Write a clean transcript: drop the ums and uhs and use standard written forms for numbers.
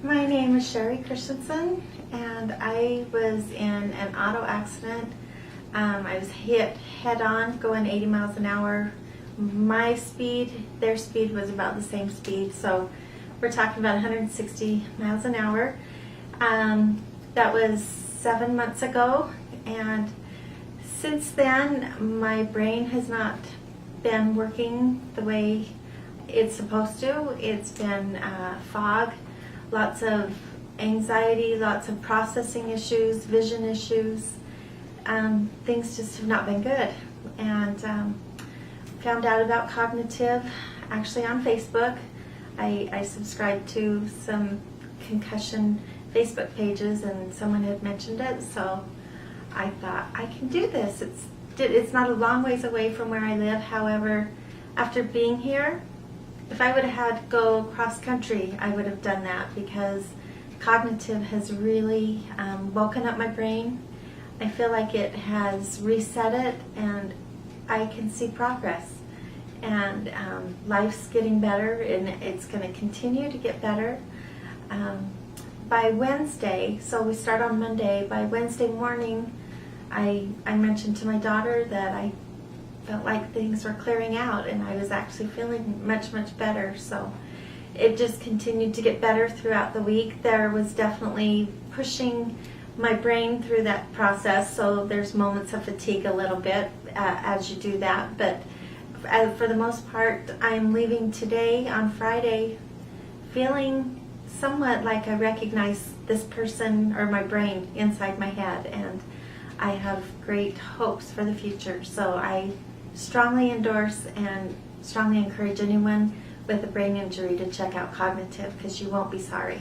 My name is Sheri Christensen, and I was in an auto accident. I was hit head-on going 80 miles an hour. My speed, their speed was about the same speed, so we're talking about 160 miles an hour. That was 7 months ago, and since then my brain has not been working the way it's supposed to. It's been fog, lots of anxiety, lots of processing issues, vision issues. Things just have not been good. And found out about cognitive actually on Facebook. I subscribed to some concussion Facebook pages, and someone had mentioned it, so I thought I can do this. It's not a long ways away from where I live. However, after being here, if I would have had to go cross country, I would have done that, because cognitive has really woken up my brain. I feel like it has reset it, and I can see progress. And life's getting better, and it's going to continue to get better. By Wednesday, so we start on Monday, by Wednesday morning, I mentioned to my daughter that I felt like things were clearing out, and I was actually feeling much, much better. So it just continued to get better throughout the week. There was definitely pushing my brain through that process, so there's moments of fatigue a little bit as you do that, but for the most part, I'm leaving today on Friday feeling somewhat like I recognize this person or my brain inside my head, and I have great hopes for the future. So I strongly endorse and strongly encourage anyone with a brain injury to check out cognitive, because you won't be sorry.